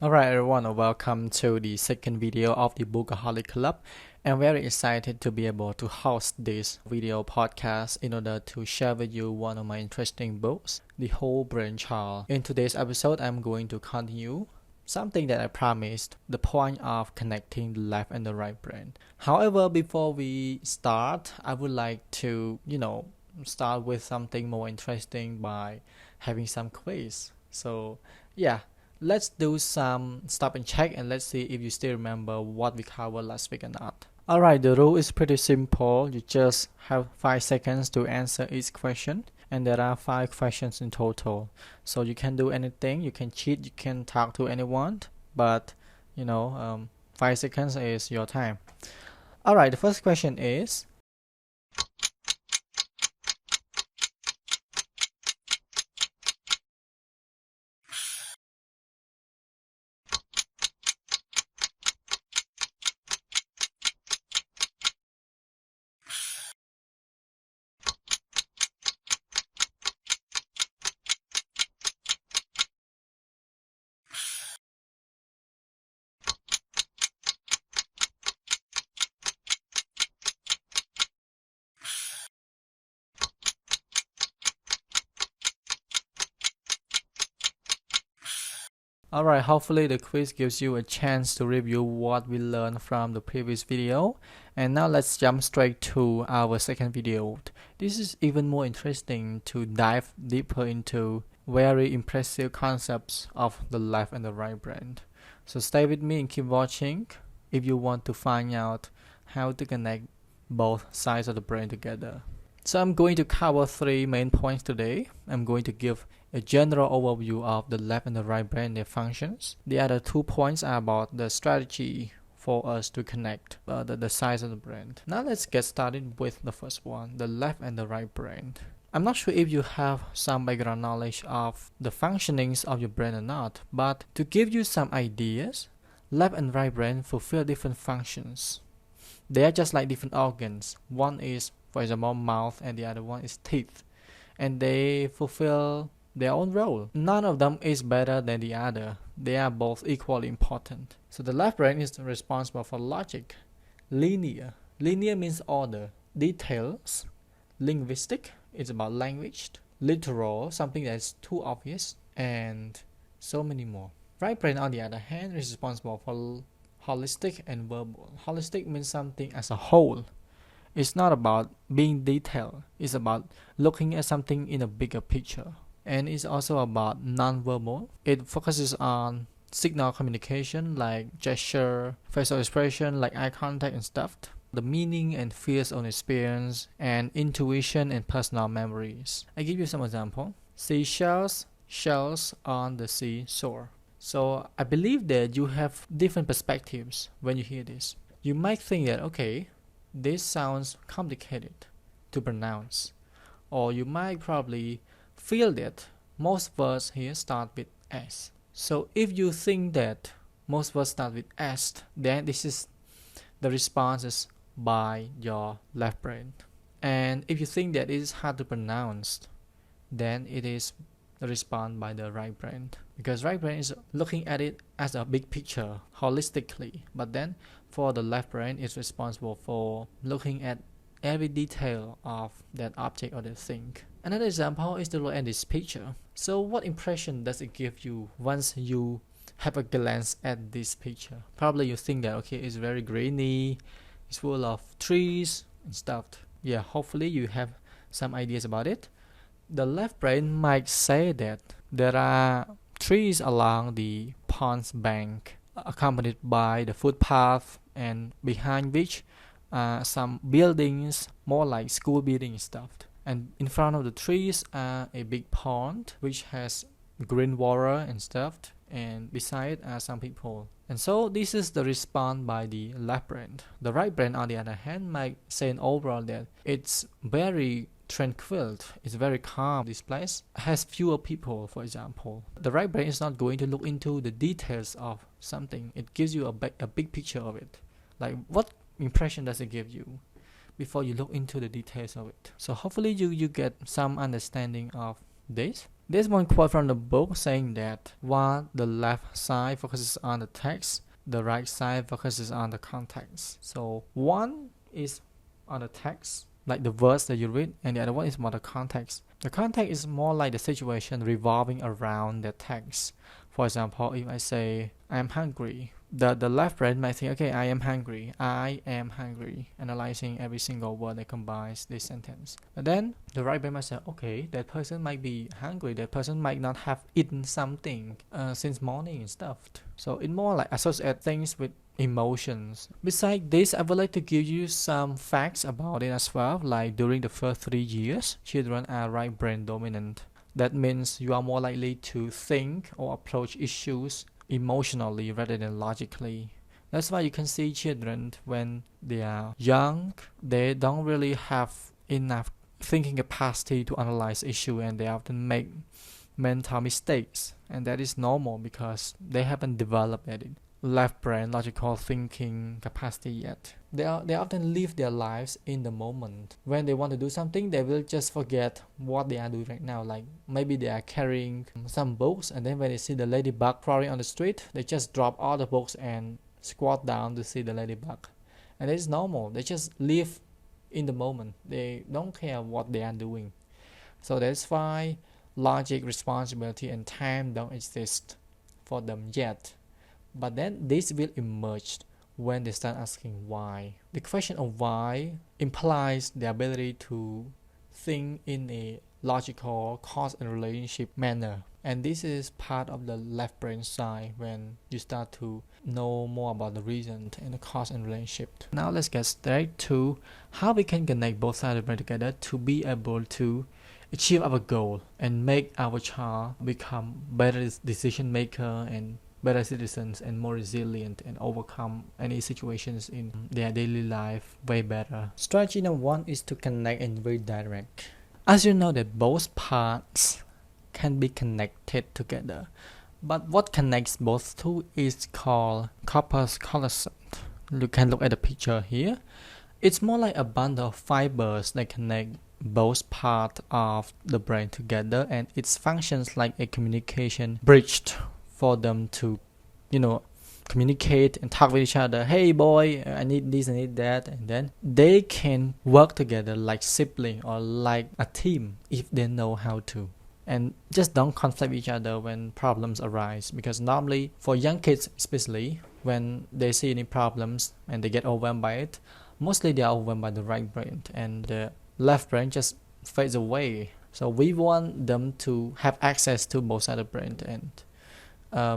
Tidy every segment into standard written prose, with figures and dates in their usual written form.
Alright everyone, welcome to the second video of the Bookaholic Club. I'm very excited to be able to host this video podcast in order to share with you one of my interesting books, The Whole Brain Child. In today's episode, I'm going to continue something that I promised, the point of connecting the left and the right brain. However, before we start, I would like to, start with something more interesting by having some quiz. So, yeah. Let's do some stop and check and let's see if you still remember what we covered last week or not. Alright, the rule is pretty simple. You just have 5 seconds to answer each question, and there are 5 questions in total. So you can do anything, you can cheat, you can talk to anyone, but 5 seconds is your time. Alright, the first question is, alright, hopefully the quiz gives you a chance to review what we learned from the previous video. And now let's jump straight to our second video. This is even more interesting to dive deeper into very impressive concepts of the left and the right brain. So stay with me and keep watching if you want to find out how to connect both sides of the brain together. So I'm going to cover 3 main points today. I'm going to give a general overview of the left and the right brain, their functions. The other 2 points are about the strategy for us to connect the sides of the brain. Now let's get started with the first one, the left and the right brain. I'm not sure if you have some background knowledge of the functionings of your brain or not, but to give you some ideas, left and right brain fulfill different functions. They are just like different organs. One is, for example, mouth, and the other one is teeth, and they fulfill their own role. None of them is better than the other. They are both equally important. So the left brain is responsible for logic, linear. Linear means order. Details, linguistic, it's about language. Literal, something that's too obvious, and so many more. Right brain, on the other hand, is responsible for holistic and verbal. Holistic means something as a whole. It's not about being detailed. It's about looking at something in a bigger picture. And it's also about non-verbal. It focuses on signal communication like gesture, facial expression like eye contact and stuff. The meaning and fears on experience, and intuition and personal memories. I give you some example. Seashells, shells on the seashore. So I believe that you have different perspectives when you hear this. You might think that, okay, this sounds complicated to pronounce. Or you might probably feel that most words here start with S. So if you think that most words start with S, then this is the responses by your left brain. And if you think that it is hard to pronounce, then it is the response by the right brain. Because right brain is looking at it as a big picture, holistically. But then for the left brain, it's responsible for looking at every detail of that object or that thing. Another example is to look at this picture. So what impression does it give you once you have a glance at this picture? Probably you think that, okay, it's very grainy, it's full of trees and stuff. Yeah, hopefully you have some ideas about it. The left brain might say that there are trees along the pond's bank, accompanied by the footpath, and behind which some buildings, more like school building stuff. And in front of the trees are a big pond which has green water and stuff, and beside are some people. And so this is the response by the left brain. The right brain, on the other hand, might say in overall that it's very tranquil, it's very calm. This place has fewer people, for example. The right brain is not going to look into the details of something. It gives you a big picture of it. Like, what impression does it give you before you look into the details of it? So hopefully you get some understanding of this. There's one quote from the book saying that while the left side focuses on the text, the right side focuses on the context. So one is on the text, like the verse that you read, and the other one is more the context. The context is more like the situation revolving around the text. For example, if I say I am hungry, the left brain might think, okay, I am hungry, analyzing every single word that combines this sentence. But then the right brain might say, okay, that person might be hungry, that person might not have eaten something since morning and stuff. So it more like associate things with emotions. Besides this, I would like to give you some facts about it as well. Like during the first 3 years, children are right brain dominant. That means you are more likely to think or approach issues emotionally rather than logically. That's why you can see children when they are young, they don't really have enough thinking capacity to analyze issue, and they often make mental mistakes, and that is normal because they haven't developed it. Left brain logical thinking capacity yet. They often live their lives in the moment. When they want to do something, they will just forget what they are doing right now. Like maybe they are carrying some books, and then when they see the ladybug crawling on the street, they just drop all the books and squat down to see the ladybug. And it's normal. They just live in the moment. They don't care what they are doing. So that's why logic, responsibility, and time don't exist for them yet. But then this will emerge when they start asking why. The question of why implies the ability to think in a logical cause and relationship manner. And this is part of the left brain side when you start to know more about the reason and the cause and relationship. Now let's get straight to how we can connect both sides of the brain together to be able to achieve our goal and make our child become better decision maker and better citizens and more resilient and overcome any situations in their daily life way better. Strategy number 1 is to connect and redirect. As you know that both parts can be connected together, but what connects both two is called corpus callosum. You can look at the picture here. It's more like a bundle of fibers that connect both parts of the brain together, and it functions like a communication bridge for them to, communicate and talk with each other. Hey boy, I need this, I need that, and then they can work together like sibling or like a team if they know how to. And just don't conflict with each other when problems arise, because normally for young kids especially, when they see any problems and they get overwhelmed by it, mostly they are overwhelmed by the right brain and the left brain just fades away. So we want them to have access to both sides of the brain and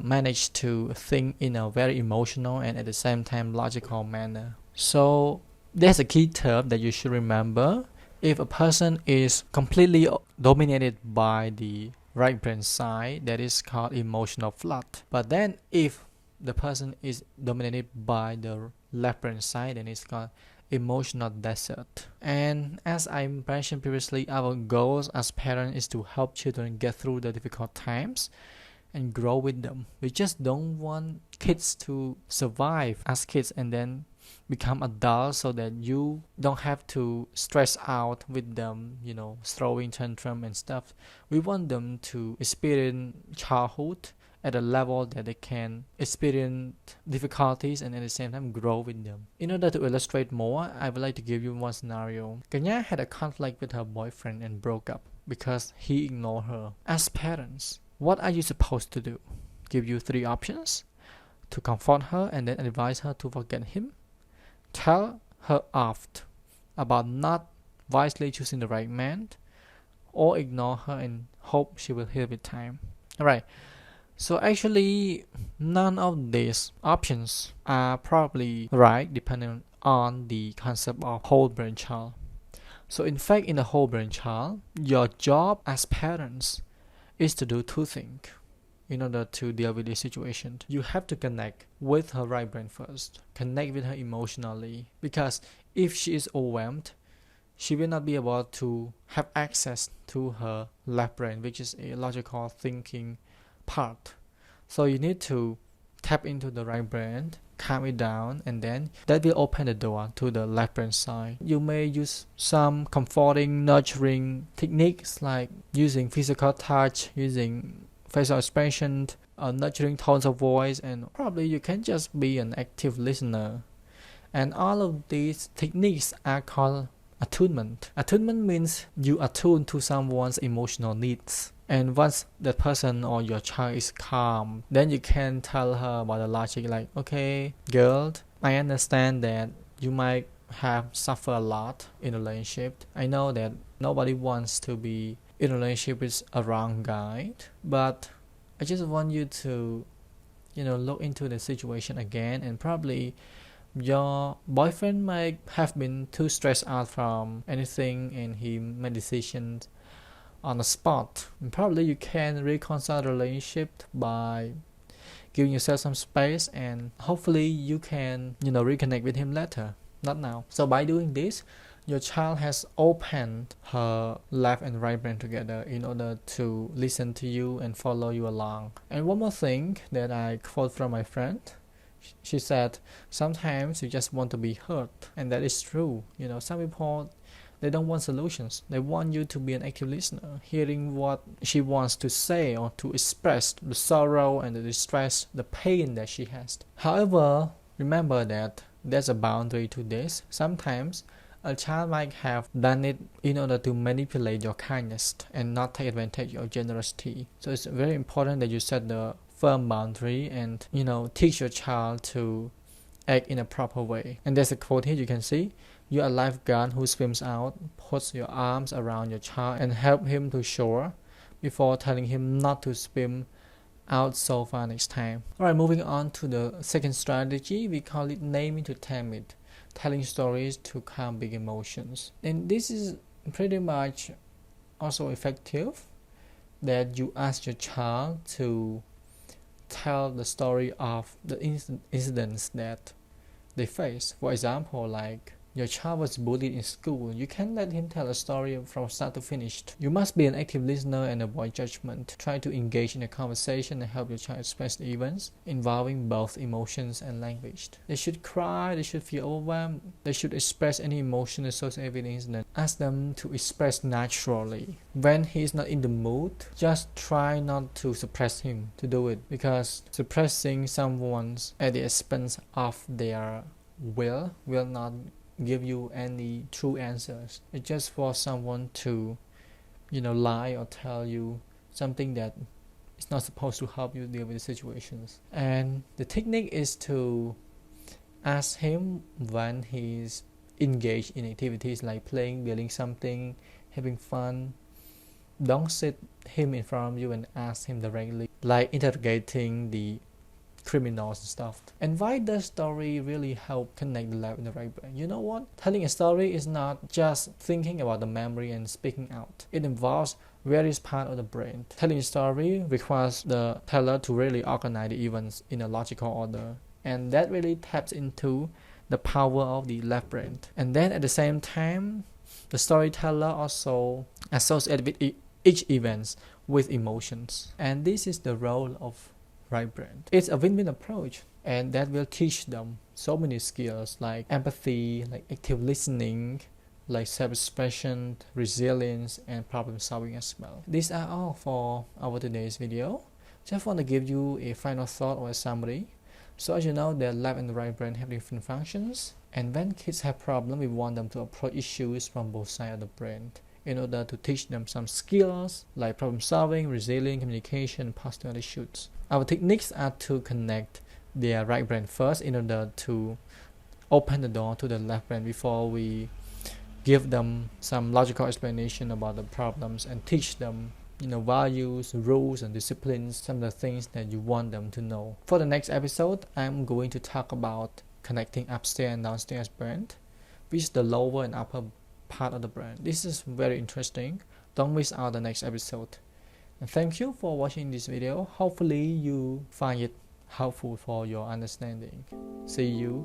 manage to think in a very emotional and at the same time logical manner. So there's a key term that you should remember. If a person is completely dominated by the right brain side, that is called emotional flood. But then if the person is dominated by the left brain side, then it's called emotional desert. And as I mentioned previously, our goals as parents is to help children get through the difficult times and grow with them. We just don't want kids to survive as kids and then become adults so that you don't have to stress out with them, throwing tantrum and stuff. We want them to experience childhood at a level that they can experience difficulties and at the same time grow with them. In order to illustrate more, I would like to give you one scenario. Kanya had a conflict with her boyfriend and broke up because he ignored her. As parents, what are you supposed to do? Give you 3 options: to comfort her and then advise her to forget him, tell her off about not wisely choosing the right man, or ignore her and hope she will heal with time. Alright, so actually none of these options are probably right depending on the concept of whole brain child. So in fact, in the whole brain child, your job as parents is to do 2 things in order to deal with this situation. You have to connect with her right brain first. Connect with her emotionally, because if she is overwhelmed, she will not be able to have access to her left brain, which is a logical thinking part. So you need to tap into the right brain calm it down, and then that will open the door to the left brain side. You may use some comforting, nurturing techniques like using physical touch, using facial expression, nurturing tones of voice, and probably you can just be an active listener. And all of these techniques are called attunement. Attunement means you attune to someone's emotional needs. And once that person or your child is calm, then you can tell her about the logic like, okay, girl, I understand that you might have suffered a lot in a relationship. I know that nobody wants to be in a relationship with a wrong guy, but I just want you to, look into the situation again, and probably your boyfriend might have been too stressed out from anything and he made decisions on the spot. And probably you can reconcile the relationship by giving yourself some space, and hopefully you can, reconnect with him later, not now. So by doing this, your child has opened her left and right brain together in order to listen to you and follow you along. And one more thing that I quote from my friend, she said, sometimes you just want to be heard, and that is true. Some people, they don't want solutions. They want you to be an active listener, hearing what she wants to say or to express the sorrow and the distress, the pain that she has. However, remember that there's a boundary to this. Sometimes a child might have done it in order to manipulate your kindness and not take advantage of your generosity. So it's very important that you set the firm boundary and teach your child to act in a proper way. And there's a quote here you can see: you're a lifeguard who swims out, puts your arms around your child and help him to shore before telling him not to swim out so far next time. Alright, moving on to the second strategy, we call it naming to tame it, telling stories to calm big emotions. And this is pretty much also effective, that you ask your child to tell the story of the incidents that they face. For example, like your child was bullied in school, you can let him tell a story from start to finish. You must be an active listener and avoid judgment. Try to engage in a conversation and help your child express the events involving both emotions and language. They should cry, they should feel overwhelmed, they should express any emotion associated with the incident. Ask them to express naturally. When he is not in the mood, just try not to suppress him to do it, because suppressing someone at the expense of their will not give you any true answers. It's just for someone to lie or tell you something that is not supposed to help you deal with the situations. And the technique is to ask him when he's engaged in activities like playing, building something, having fun. Don't sit him in front of you and ask him directly, like interrogating the criminals and stuff. And why does story really help connect the left and the right brain? You know what? Telling a story is not just thinking about the memory and speaking out. It involves various parts of the brain. Telling a story requires the teller to really organize the events in a logical order, and that really taps into the power of the left brain. And then at the same time, the storyteller also associates with each event with emotions, and this is the role of right brain. It's a win-win approach, and that will teach them so many skills like empathy, like active listening, like self-expression, resilience, and problem solving as well. These are all for our today's video. Just want to give you a final thought or a summary. So as you know, the left and the right brain have different functions, and when kids have problems, we want them to approach issues from both sides of the brain in order to teach them some skills like problem solving, resilience, communication, and positive attitudes. Our techniques are to connect their right brain first in order to open the door to the left brain before we give them some logical explanation about the problems and teach them values, rules, and disciplines, some of the things that you want them to know. For the next episode, I'm going to talk about connecting upstairs and downstairs brain, which is the lower and upper part of the brain. This is very interesting. Don't miss out the next episode. And thank you for watching this video. Hopefully you find it helpful for your understanding. See you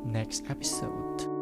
next episode.